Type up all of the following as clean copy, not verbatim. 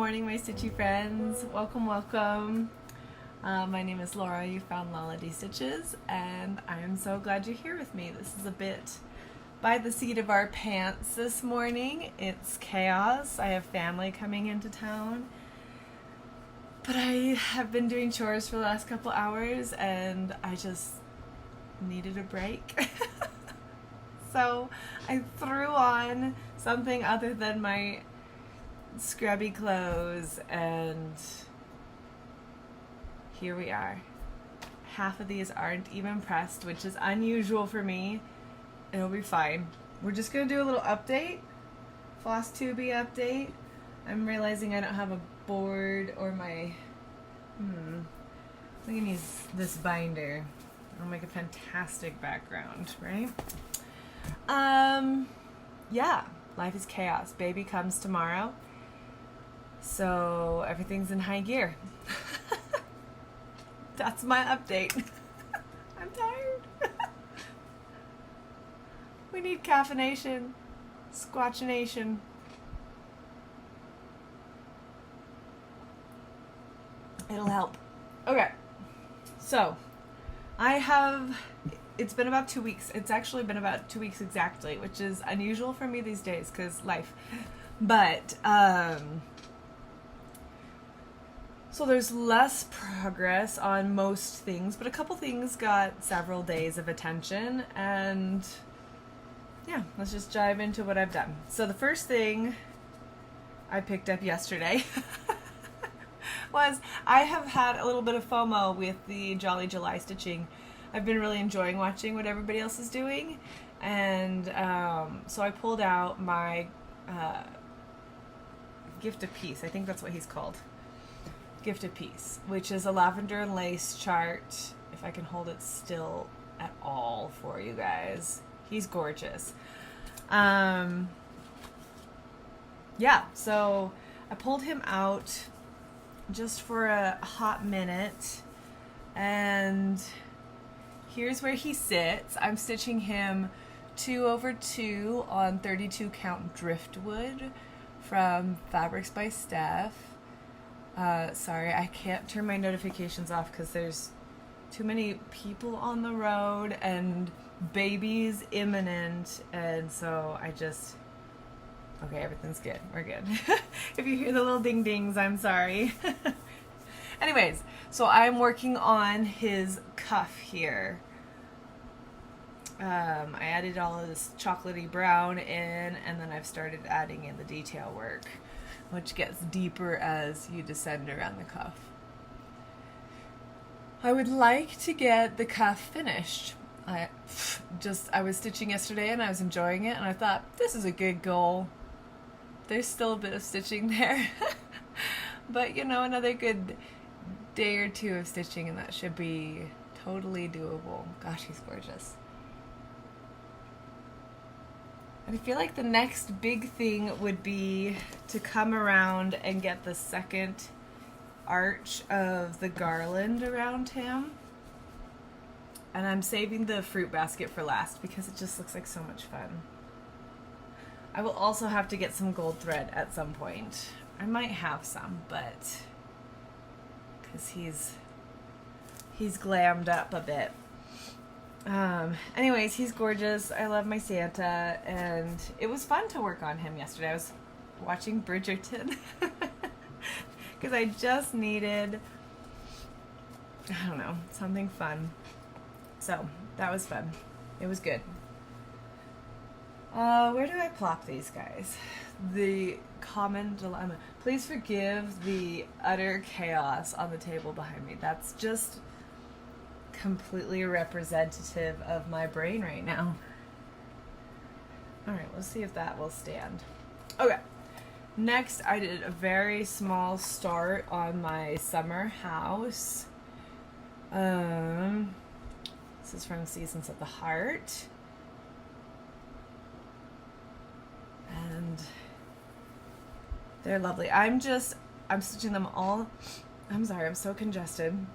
morning, my stitchy friends. Welcome, welcome. My name is Laura. You found Lala D Stitches, and I am so glad you're here with me. This is a bit by the seat of our pants this morning. It's chaos. I have family coming into town, but I have been doing chores for the last couple hours, and I just needed a break. So I threw on something other than my scrubby clothes, and here we are. Half of these aren't even pressed, which is unusual for me. It'll be fine. We're just gonna do a little update, Flosstube update. I'm realizing I don't have a board or my I'm gonna use this binder. It'll make a fantastic background, right? Yeah, life is chaos. Baby comes tomorrow, so everything's in high gear. That's my update. I'm tired. We need caffeination, squatchination. It'll help. Okay, so it's been about 2 weeks. It's actually been about 2 weeks exactly, which is unusual for me these days because life. But, so there's less progress on most things, but a couple things got several days of attention, and yeah, let's just dive into what I've done. So the first thing I picked up yesterday was I have had a little bit of FOMO with the Jolly July stitching. I've been really enjoying watching what everybody else is doing, and so I pulled out my gift of peace. I think that's what he's called. Gift of peace, which is a lavender and lace chart. If I can hold it still at all for you guys. He's gorgeous. Yeah, so I pulled him out just for a hot minute, and here's where he sits. I'm stitching him 2/2 on 32 count driftwood from Fabrics by Steph. Sorry, I can't turn my notifications off because there's too many people on the road and babies imminent, and so okay, everything's good. We're good. If you hear the little ding dings, I'm sorry. Anyways, so I'm working on his cuff here. I added all of this chocolatey brown in, and then I've started adding in the detail work, which gets deeper as you descend around the cuff. I would like to get the cuff finished. I was stitching yesterday and I was enjoying it, and I thought, this is a good goal. There's still a bit of stitching there. But you know, another good day or two of stitching and that should be totally doable. Gosh, he's gorgeous. And I feel like the next big thing would be to come around and get the second arch of the garland around him. And I'm saving the fruit basket for last because it just looks like so much fun. I will also have to get some gold thread at some point. I might have some, but because he's glammed up a bit. Anyways, he's gorgeous. I love my Santa, and it was fun to work on him yesterday. I was watching Bridgerton because I just needed, I don't know, something fun. So that was fun. It was good. Where do I plop these guys? The common dilemma. Please forgive the utter chaos on the table behind me. That's just completely representative of my brain right now. Alright, let's see if that will stand. Okay. Next, I did a very small start on my summer house. This is from Seasons of the Heart. And they're lovely. I'm stitching them all. I'm sorry, I'm so congested.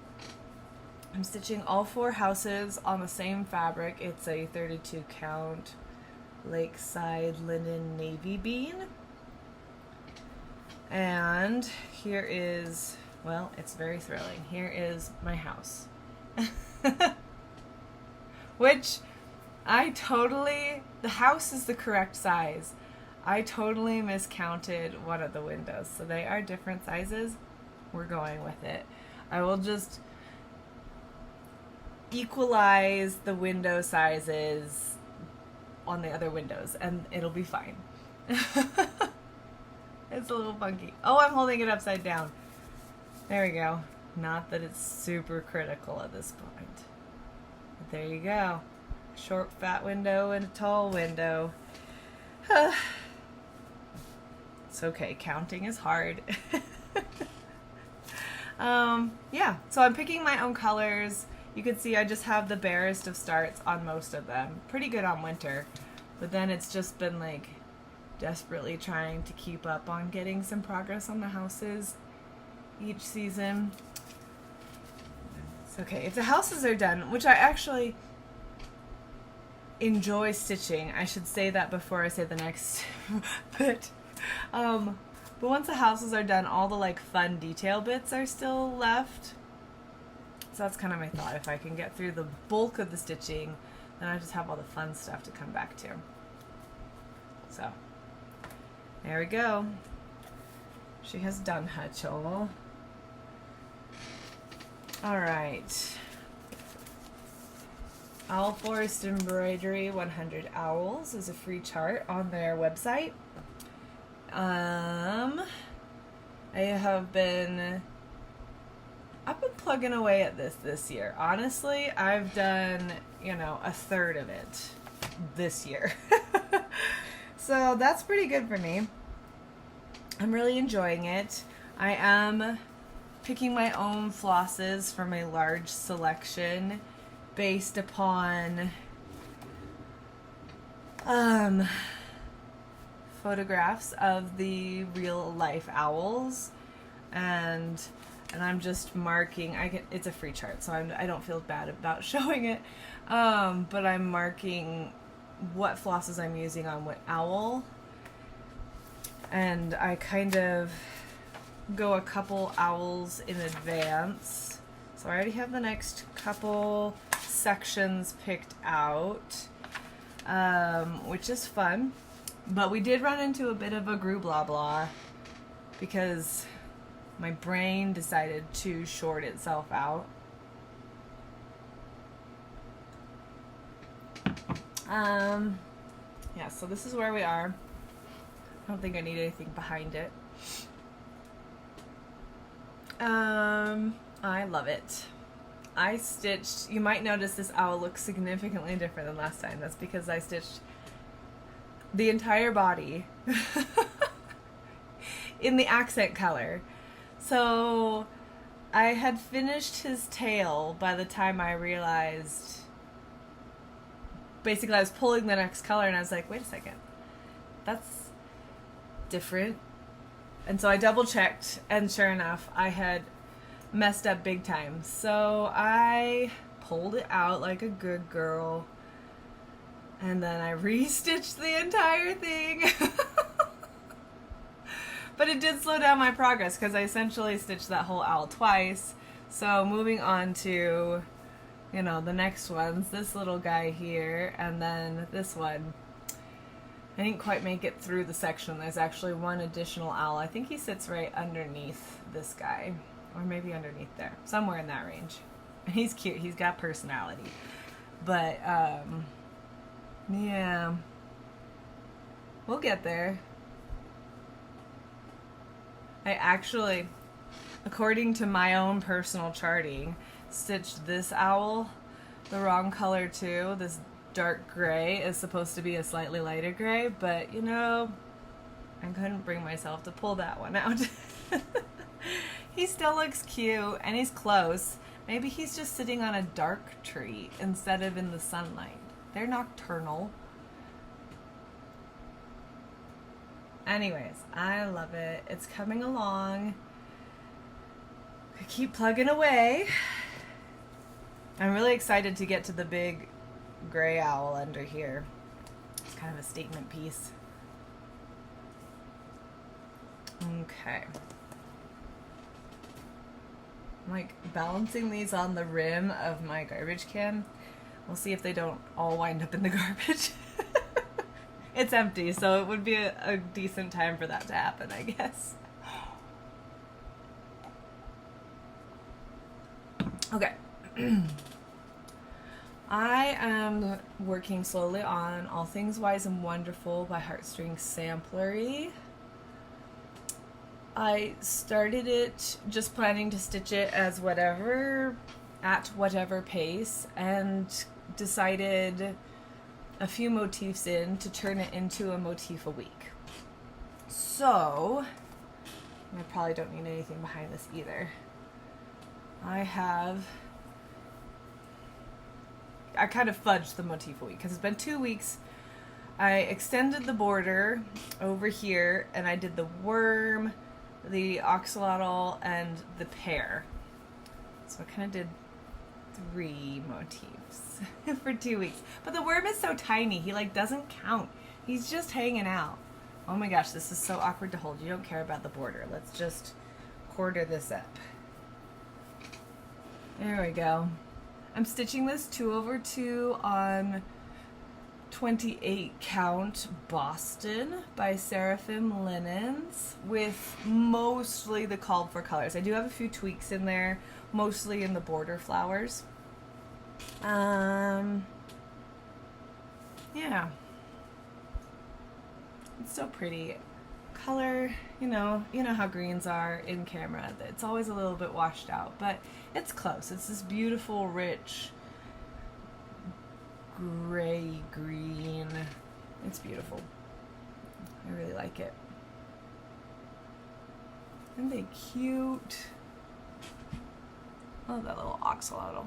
I'm stitching all 4 houses on the same fabric. It's a 32 count Lakeside linen navy bean. And here is, well, it's very thrilling. Here is my house. Which the house is the correct size. I totally miscounted one of the windows. So they are different sizes. We're going with it. I will just equalize the window sizes on the other windows and it'll be fine. It's a little funky. Oh, I'm holding it upside down. There we go. Not that it's super critical at this point. But there you go. A short, fat window and a tall window. It's okay. Counting is hard. Yeah, so I'm picking my own colors. You can see I just have the barest of starts on most of them. Pretty good on winter. But then it's just been like desperately trying to keep up on getting some progress on the houses each season. It's okay. If the houses are done, which I actually enjoy stitching, I should say that before I say the next bit. But once the houses are done, all the like fun detail bits are still left. So that's kind of my thought. If I can get through the bulk of the stitching, then I just have all the fun stuff to come back to. So there we go. She has done her chore. All right. Owl Forest Embroidery 100 Owls is a free chart on their website. I've been plugging away at this year. Honestly, I've done, a third of it this year. So that's pretty good for me. I'm really enjoying it. I am picking my own flosses from a large selection based upon photographs of the real life owls, and I'm just marking. It's a free chart, so I don't feel bad about showing it, but I'm marking what flosses I'm using on what owl, and I kind of go a couple owls in advance. So I already have the next couple sections picked out, which is fun. But we did run into a bit of a gru blah blah because my brain decided to short itself out. Yeah, so this is where we are. I don't think I need anything behind it. I love it. I stitched, you might notice this owl looks significantly different than last time. That's because I stitched the entire body in the accent color. So I had finished his tail by the time I realized, basically I was pulling the next color and I was like, wait a second, that's different. And so I double checked, and sure enough, I had messed up big time. So I pulled it out like a good girl, and then I re-stitched the entire thing. But it did slow down my progress because I essentially stitched that whole owl twice. So moving on to, the next ones, this little guy here, and then this one. I didn't quite make it through the section. There's actually one additional owl. I think he sits right underneath this guy, or maybe underneath there, somewhere in that range. And he's cute. He's got personality. But, yeah, we'll get there. I actually, according to my own personal charting, stitched this owl the wrong color too. This dark gray is supposed to be a slightly lighter gray, but I couldn't bring myself to pull that one out. He still looks cute and he's close. Maybe he's just sitting on a dark tree instead of in the sunlight. They're nocturnal. Anyways, I love it. It's coming along. I keep plugging away. I'm really excited to get to the big gray owl under here. It's kind of a statement piece. Okay. I'm like balancing these on the rim of my garbage can. We'll see if they don't all wind up in the garbage. It's empty, so it would be a decent time for that to happen, I guess. Okay. I am working slowly on All Things Wise and Wonderful by Heartstring Samplery. I started it just planning to stitch it as whatever, at whatever pace, and decided a few motifs in to turn it into a motif a week. So, I probably don't need anything behind this either. I kind of fudged the motif a week because it's been 2 weeks. I extended the border over here and I did the worm, the axolotl, and the pear. So I kind of did 3 motifs for 2 weeks. But the worm is so tiny, he like doesn't count. He's just hanging out. Oh my gosh, this is so awkward to hold. You don't care about the border. Let's just quarter this up. There we go. I'm stitching this 2/2 on 28 count Boston by Seraphim Linens with mostly the called for colors. I do have a few tweaks in there, mostly in the border flowers. Yeah. It's so pretty. Color, you know how greens are in camera. It's always a little bit washed out, but it's close. It's this beautiful, rich, gray green. It's beautiful. I really like it. Aren't they cute? I love that little axolotl.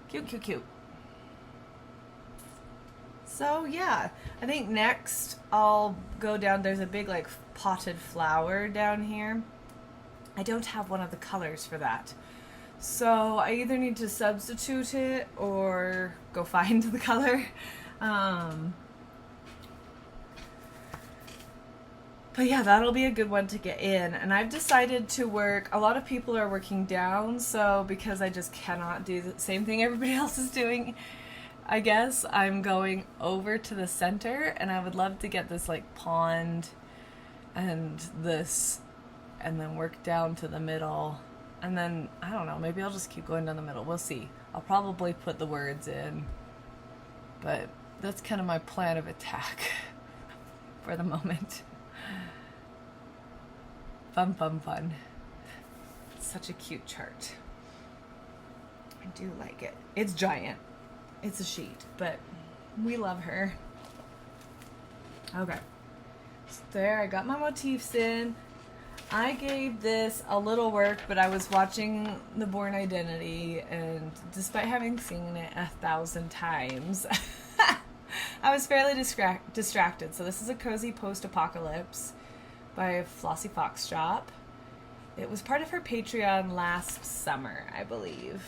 Cute, cute, cute. So yeah, I think next I'll go down. There's a big like potted flower down here. I don't have one of the colors for that. So I either need to substitute it or go find the color. But yeah, that'll be a good one to get in. And I've decided to work, a lot of people are working down, so because I just cannot do the same thing everybody else is doing, I guess I'm going over to the center, and I would love to get this like pond and this, and then work down to the middle. And then, I don't know, maybe I'll just keep going down the middle. We'll see. I'll probably put the words in, but that's kind of my plan of attack for the moment. Fun, fun, fun. It's such a cute chart. I do like it. It's giant. It's a sheet, but we love her. Okay. So there, I got my motifs in. I gave this a little work, but I was watching The Born Identity, and despite having seen it 1,000 times, I was fairly distracted. So this is a cozy post-apocalypse by Flossy Fox Shop. It was part of her Patreon last summer, I believe.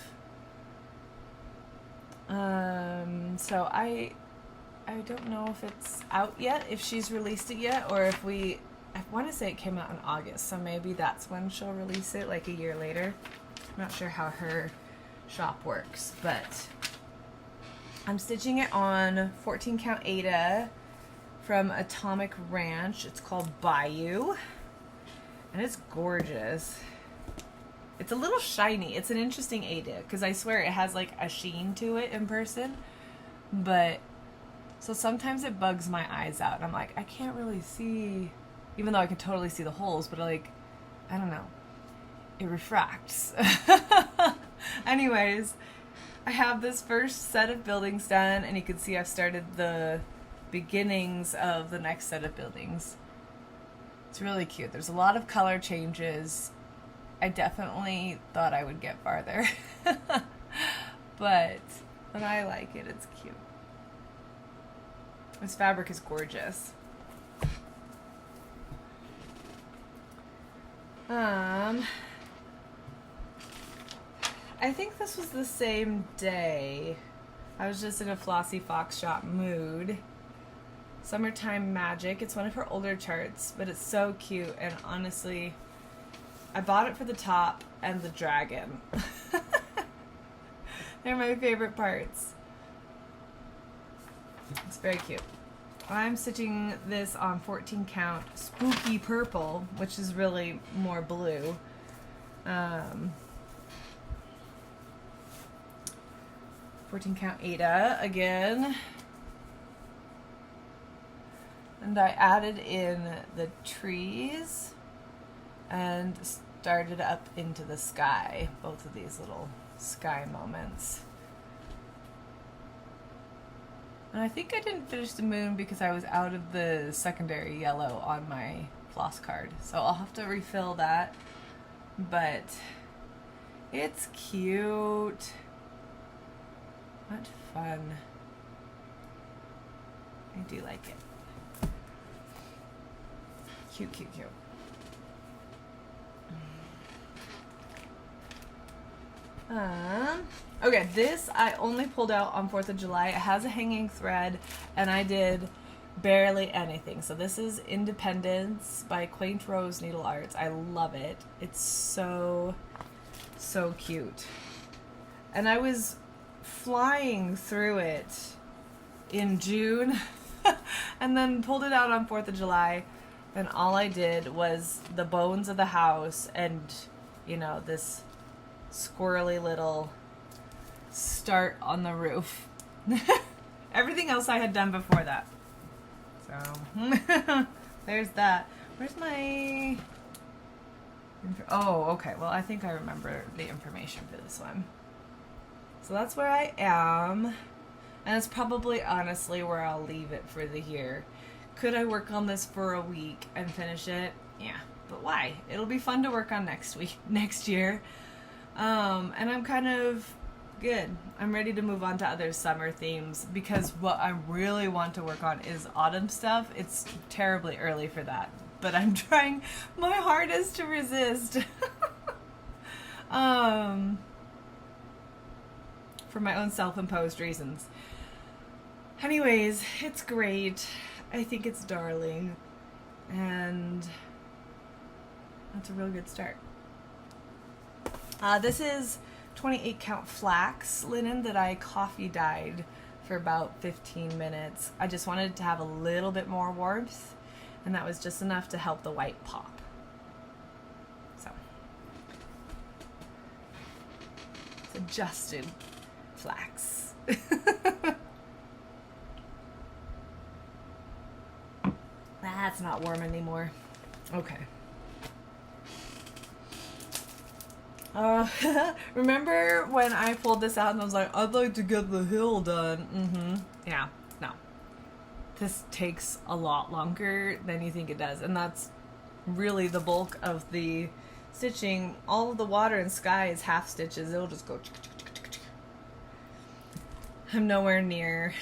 So I don't know if it's out yet, if she's released it yet, or if I want to say it came out in August, so maybe that's when she'll release it, like a year later. I'm not sure how her shop works, but I'm stitching it on 14 count Aida from Atomic Ranch. It's called Bayou, and it's gorgeous. It's a little shiny. It's an interesting Aida, because I swear it has like a sheen to it in person, but so sometimes it bugs my eyes out. I'm like, I can't really see, even though I can totally see the holes, but like, I don't know, it refracts. Anyways, I have this first set of buildings done, and you can see I've started the beginnings of the next set of buildings. It's really cute. There's a lot of color changes. I definitely thought I would get farther, but I like it. It's cute. This fabric is gorgeous. I think this was the same day. I was just in a Flossy Fox Shop mood. Summertime Magic. It's one of her older charts, but it's so cute, and honestly, I bought it for the top and the dragon. They're my favorite parts. It's very cute. I'm stitching this on 14 count Spooky Purple, which is really more blue. 14 count Ada again. And I added in the trees and started up into the sky, both of these little sky moments. And I think I didn't finish the moon because I was out of the secondary yellow on my floss card. So I'll have to refill that. But it's cute. What fun. I do like it. Cute, cute, cute. Okay, this I only pulled out on 4th of July. It has a hanging thread, and I did barely anything. So this is Independence by Quaint Rose Needle Arts. I love it. It's so, so cute. And I was flying through it in June and then pulled it out on 4th of July, and all I did was the bones of the house and, you know, this squirrely little start on the roof. Everything else I had done before that. So there's that. Where's my... Oh, okay. Well, I think I remember the information for this one. So that's where I am. And it's probably honestly where I'll leave it for the year. Could I work on this for a week and finish it? Yeah, but why? It'll be fun to work on next year. And I'm kind of good. I'm ready to move on to other summer themes because what I really want to work on is autumn stuff. It's terribly early for that, but I'm trying my hardest to resist. For my own self-imposed reasons. Anyways, it's great. I think it's darling. And that's a real good start. This is 28 count flax linen that I coffee dyed for about 15 minutes. I just wanted to have a little bit more warmth, and that was just enough to help the white pop. So it's adjusted flax. That's not warm anymore. Okay. Remember when I pulled this out and I was like, I'd like to get the hill done. Yeah, no. This takes a lot longer than you think it does. And that's really the bulk of the stitching. All of the water and sky is half stitches. It'll just go. I'm nowhere near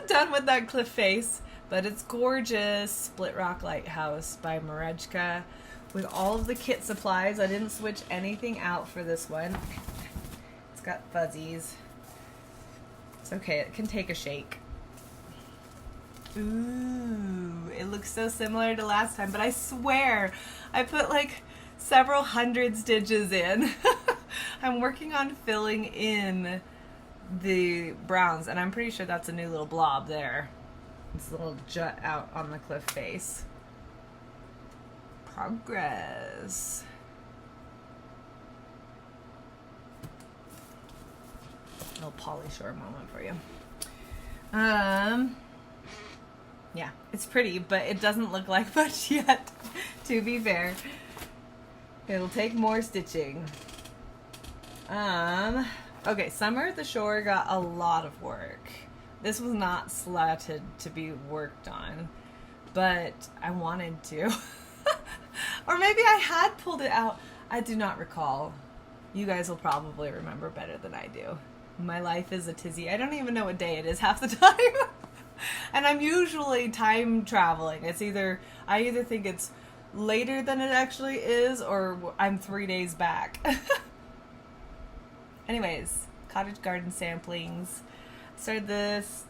done with that cliff face, but it's gorgeous. Split Rock Lighthouse by Marejka. With all of the kit supplies. I didn't switch anything out for this one. It's got fuzzies. It's okay, it can take a shake. Ooh, it looks so similar to last time, but I swear I put like several hundred stitches in. I'm working on filling in the browns, and I'm pretty sure that's a new little blob there. This little jut out on the cliff face. Progress. A little Polly Shore moment for you. Yeah, it's pretty, but it doesn't look like much yet, to be fair. It'll take more stitching. Okay, Summer at the Shore got a lot of work. This was not slotted to be worked on, but I wanted to. Or maybe I had pulled it out. I do not recall. You guys will probably remember better than I do. My life is a tizzy. I don't even know what day it is half the time. And I'm usually time traveling. It's I either think it's later than it actually is, or I'm 3 days back. Anyways, cottage garden samplings. Started this,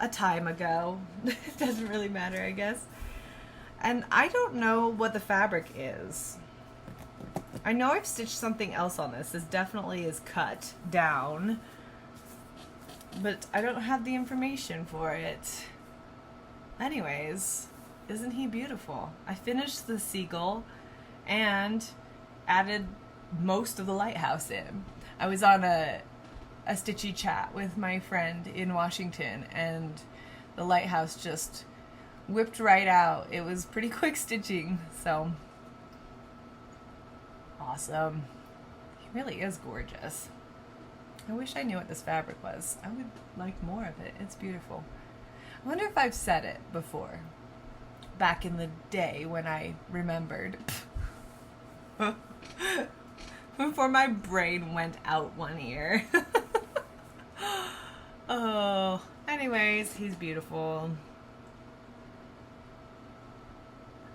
a time ago. It doesn't really matter, I guess. And I don't know what the fabric is. I know I've stitched something else on this. This definitely is cut down, but I don't have the information for it. Anyways, isn't he beautiful? I finished the seagull and added most of the lighthouse in. I was on a stitchy chat with my friend in Washington, and the lighthouse just whipped right out. It was pretty quick stitching, so awesome. He really is gorgeous. I wish I knew what this fabric was. I would like more of it. It's beautiful. I wonder if I've said it before, back in the day when I remembered. Before my brain went out one ear. Oh, anyways, he's beautiful.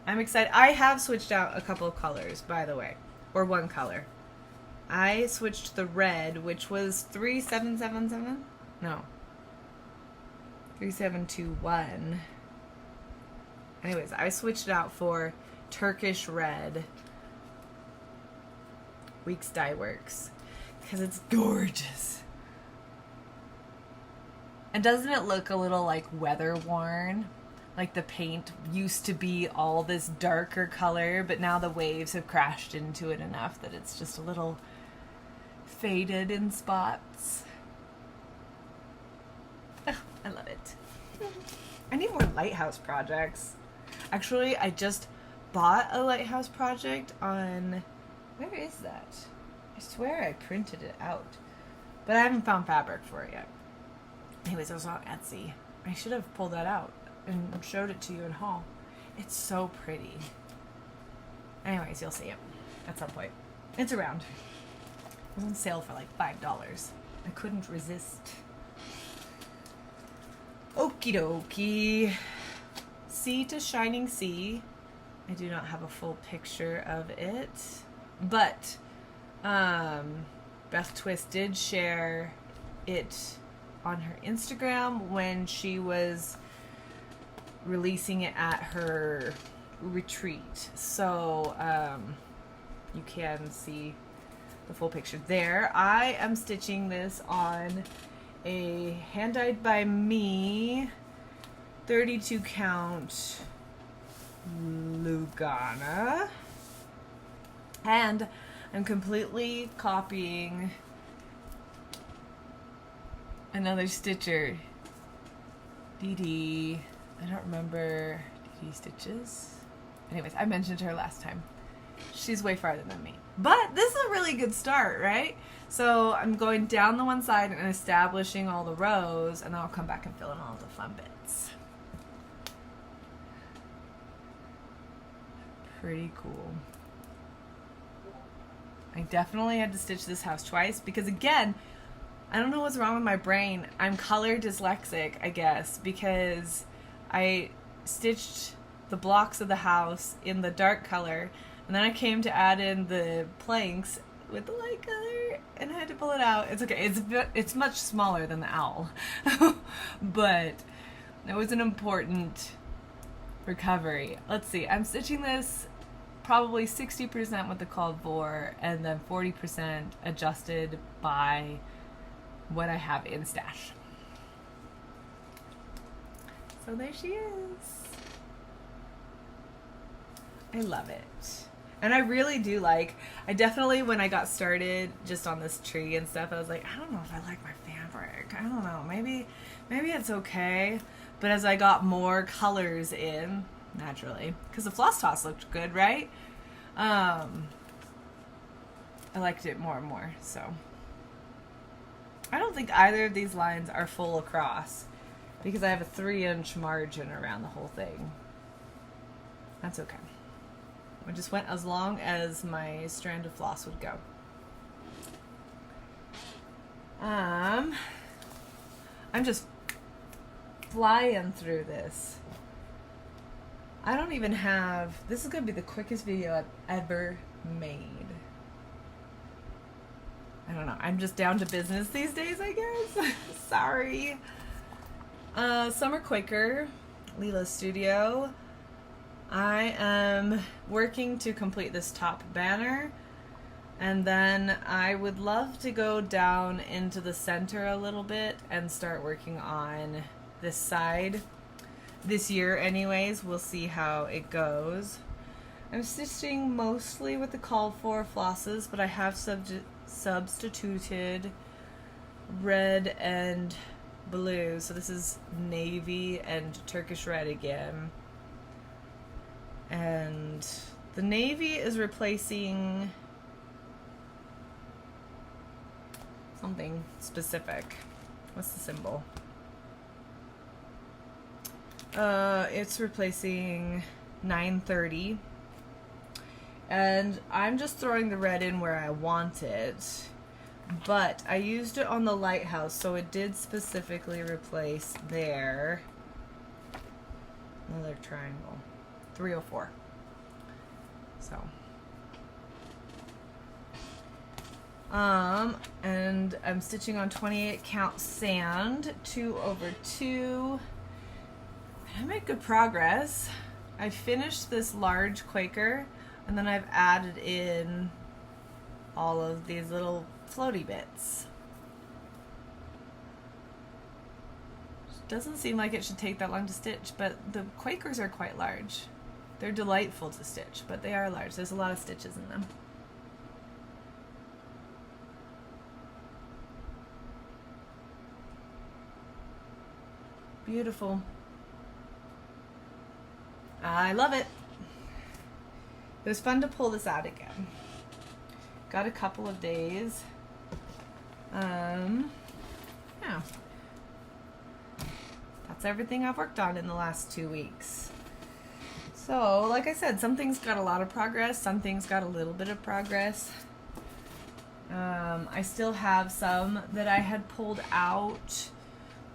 I'm excited. I have switched out a couple of colors, by the way, or one color. I switched the red, which was 3777. No, 3721. Anyways, I switched it out for Turkish red. Weeks Dye Works, because it's gorgeous. And doesn't it look a little like weather worn? Like the paint used to be all this darker color, but now the waves have crashed into it enough that it's just a little faded in spots. Ugh, I love it. I need more Lighthouse projects. Actually, I just bought a Lighthouse project on... Where is that? I swear I printed it out, but I haven't found fabric for it yet. Anyways, I was on Etsy. I should have pulled that out and showed it to you in haul. It's so pretty. Anyways, you'll see it at some point. It's around. It was on sale for like $5. I couldn't resist. Okie dokie. Sea to Shining Sea. I do not have a full picture of it. But Beth Twist did share it on her Instagram when she was releasing it at her retreat. So you can see the full picture there. I am stitching this on a hand-dyed by me 32 count Lugana. And I'm completely copying another stitcher. DD. I don't remember DD Stitches. Anyways, I mentioned her last time. She's way farther than me. But this is a really good start, right? So I'm going down the one side and establishing all the rows, and then I'll come back and fill in all the fun bits. Pretty cool. I definitely had to stitch this house twice because, again, I don't know what's wrong with my brain. I'm color dyslexic, I guess, because I stitched the blocks of the house in the dark color, and then I came to add in the planks with the light color, and I had to pull it out. It's okay. It's much smaller than the owl, but it was an important recovery. Let's see. I'm stitching this probably 60% with the called for, and then 40% adjusted by what I have in stash. So there she is. I love it. And I really do like, I definitely, when I got started just on this tree and stuff, I was like, I don't know if I like my fabric. I don't know. Maybe it's okay. But as I got more colors in, naturally, because the floss toss looked good, right? I liked it more and more, so. I don't think either of these lines are full across because I have a 3-inch margin around the whole thing. That's okay. I just went as long as my strand of floss would go. I'm just flying through this. I don't even have, this is going to be the quickest video I've ever made. I don't know, I'm just down to business these days, I guess. Sorry. Summer Quaker, Leela Studio. I am working to complete this top banner, and then I would love to go down into the center a little bit and start working on this side. This year anyways, we'll see how it goes. I'm stitching mostly with the called for flosses, but I have substituted red and blue. So this is navy and Turkish red again. And the navy is replacing something specific. What's the symbol? It's replacing 930. And I'm just throwing the red in where I want it. But I used it on the Lighthouse, so it did specifically replace there. Another triangle. 304. So. And I'm stitching on 28 count sand, 2/2. I made good progress. I finished this large Quaker, and then I've added in all of these little floaty bits. Doesn't seem like it should take that long to stitch, but the Quakers are quite large. They're delightful to stitch, but they are large. There's a lot of stitches in them. Beautiful. I love it. It was fun to pull this out again. Got a couple of days. Yeah. That's everything I've worked on in the last 2 weeks. So, like I said, some things got a lot of progress, some things got a little bit of progress. I still have some that I had pulled out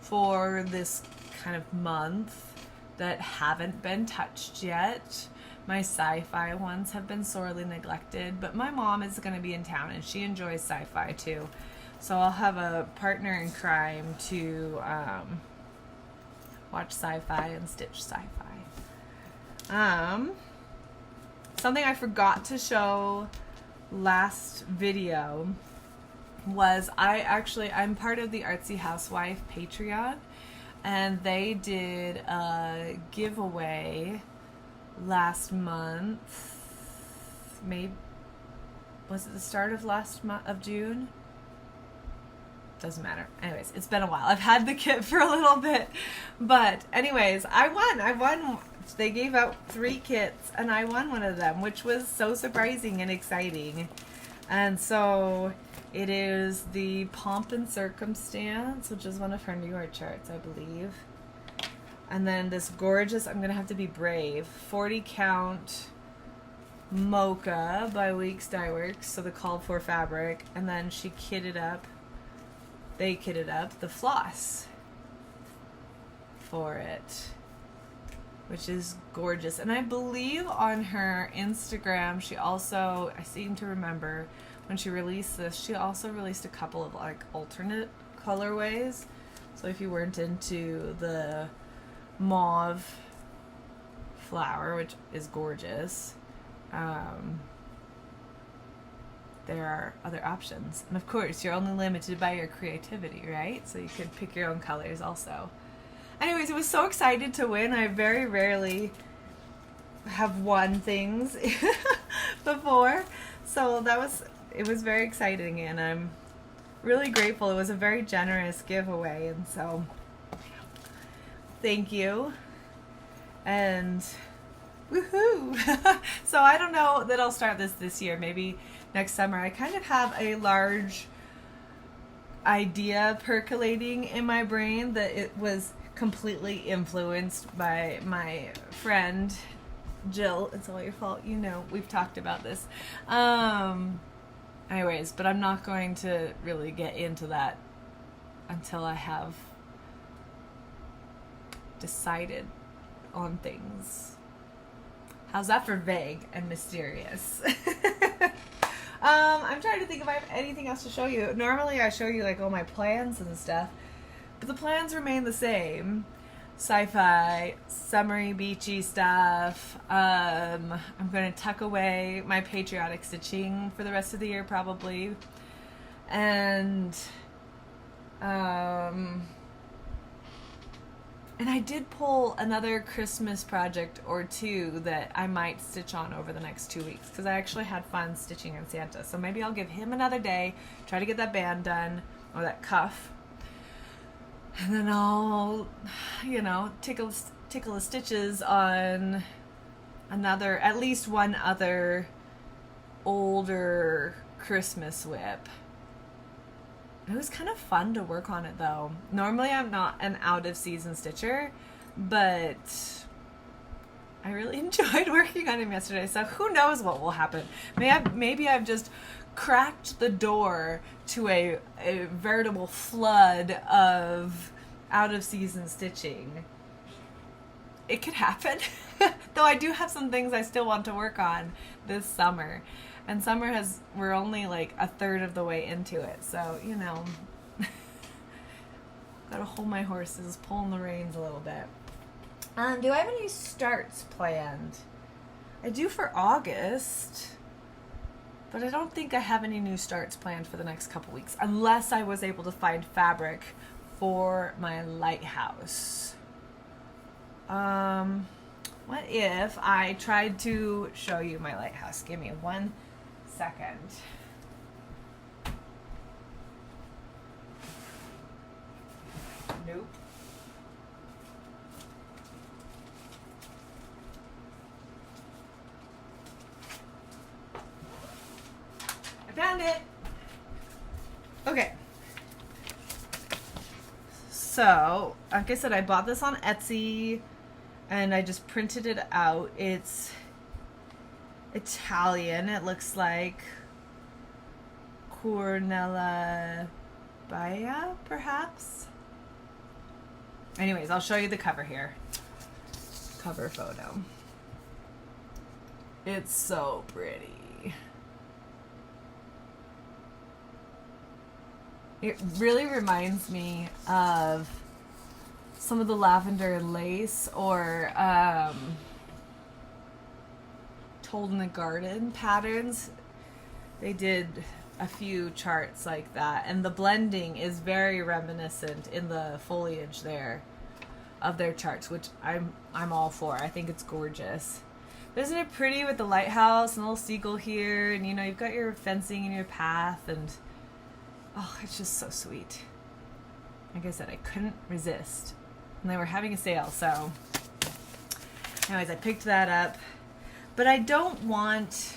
for this kind of month that haven't been touched yet. My sci-fi ones have been sorely neglected, but my mom is going to be in town and she enjoys sci-fi too. So I'll have a partner in crime to watch sci-fi and stitch sci-fi. Something I forgot to show last video was I'm part of the Artsy Housewife Patreon, and they did a giveaway last month. Maybe was it the start of last month of June? Doesn't matter. Anyways, it's been a while. I've had the kit for a little bit, but anyways, I won. They gave out 3 kits, and I won one of them, which was so surprising and exciting. And so it is the Pomp and Circumstance, which is one of her newer charts, I believe. And then this gorgeous, I'm going to have to be brave, 40 count Mocha by Weeks Dye Works, so the called for fabric. And then she kitted up, they kitted up the floss for it, which is gorgeous. And I believe on her Instagram, she also, I seem to remember, when she released this, she also released a couple of like alternate colorways. So if you weren't into the mauve flower, which is gorgeous, there are other options. And of course, you're only limited by your creativity, right? So you could pick your own colors also. Anyways, I was so excited to win. I very rarely have won things before. So it was very exciting, and I'm really grateful. It was a very generous giveaway, and so thank you. And woohoo! So I don't know that I'll start this year. Maybe next summer. I kind of have a large idea percolating in my brain that it was completely influenced by my friend Jill. It's all your fault, you know, we've talked about this. Anyways, but I'm not going to really get into that until I have decided on things. How's that for vague and mysterious? I'm trying to think if I have anything else to show you. Normally I show you like all my plans and stuff, But the plans remain the same. Sci-fi, summery, beachy stuff. I'm going to tuck away my patriotic stitching for the rest of the year probably. And I did pull another Christmas project or two that I might stitch on over the next 2 weeks because I actually had fun stitching in Santa. So maybe I'll give him another day, try to get that band done, or that cuff. And then I'll, tickle the stitches on at least one other older Christmas whip. It was kind of fun to work on it though. Normally I'm not an out of season stitcher, but I really enjoyed working on him yesterday. So who knows what will happen. Maybe I've just cracked the door to a veritable flood of out of season stitching. It could happen. Though I do have some things I still want to work on this summer. And we're only like a third of the way into it. So, gotta hold my horses, pulling the reins a little bit. Do I have any starts planned? I do for August, but I don't think I have any new starts planned for the next couple weeks, unless I was able to find fabric for my Lighthouse. What if I tried to show you my Lighthouse? Give me 1 second. Nope. I found it. Okay. So, like I said, I bought this on Etsy and I just printed it out. It's Italian. It looks like Cornella Baia, perhaps. Anyways, I'll show you the cover here. Cover photo. It's so pretty. It really reminds me of some of the lavender lace or Told in the Garden patterns. They did a few charts like that, and the blending is very reminiscent in the foliage there of their charts, which I'm all for. I think it's gorgeous. Isn't it pretty with the lighthouse and a little seagull here, and you've got your fencing in your path, and oh, it's just so sweet. Like I said, I couldn't resist, and they were having a sale, so anyways, I picked that up. But I don't want,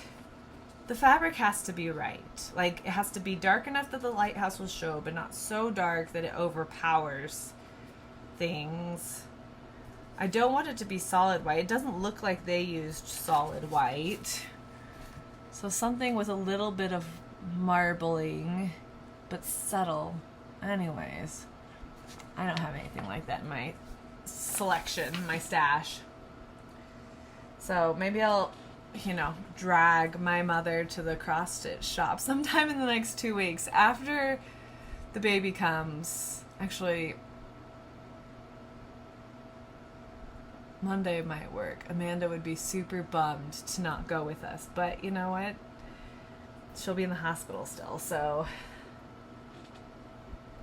the fabric has to be right. Like, it has to be dark enough that the lighthouse will show, but not so dark that it overpowers things. I don't want it to be solid white. It doesn't look like they used solid white. So something with a little bit of marbling, but subtle. Anyways, I don't have anything like that in my selection, my stash. So maybe I'll, drag my mother to the cross stitch shop sometime in the next 2 weeks after the baby comes. Actually, Monday might work. Amanda would be super bummed to not go with us, but you know what? She'll be in the hospital still, so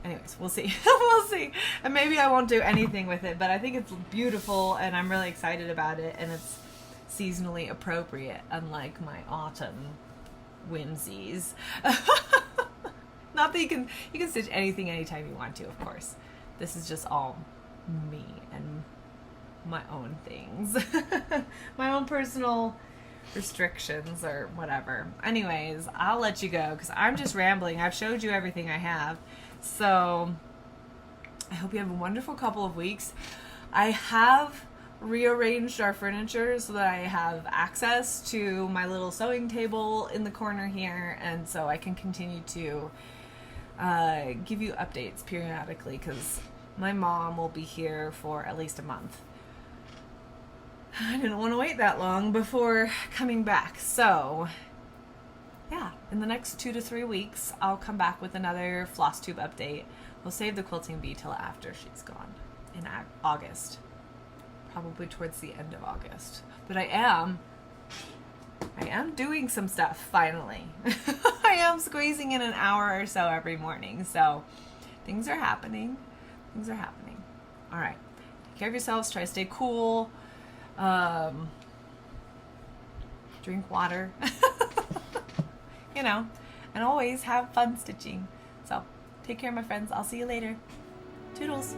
anyways, we'll see. We'll see. And maybe I won't do anything with it, but I think it's beautiful and I'm really excited about it, and it's seasonally appropriate, unlike my autumn whimsies. Not that you can stitch anything anytime you want to, of course. This is just all me and my own things. My own personal restrictions or whatever. Anyways, I'll let you go because I'm just rambling. I've showed you everything I have. So I hope you have a wonderful couple of weeks. I have rearranged our furniture so that I have access to my little sewing table in the corner here, and so I can continue to give you updates periodically because my mom will be here for at least a month. I didn't want to wait that long before coming back, so yeah, in the next 2 to 3 weeks, I'll come back with another Flosstube update. We'll save the quilting bee till after she's gone in August, probably towards the end of August. But I am doing some stuff finally. I am squeezing in an hour or so every morning, so things are happening. Things are happening. All right, take care of yourselves. Try to stay cool. Drink water. You know, and always have fun stitching. So take care, my friends. I'll see you later. Toodles.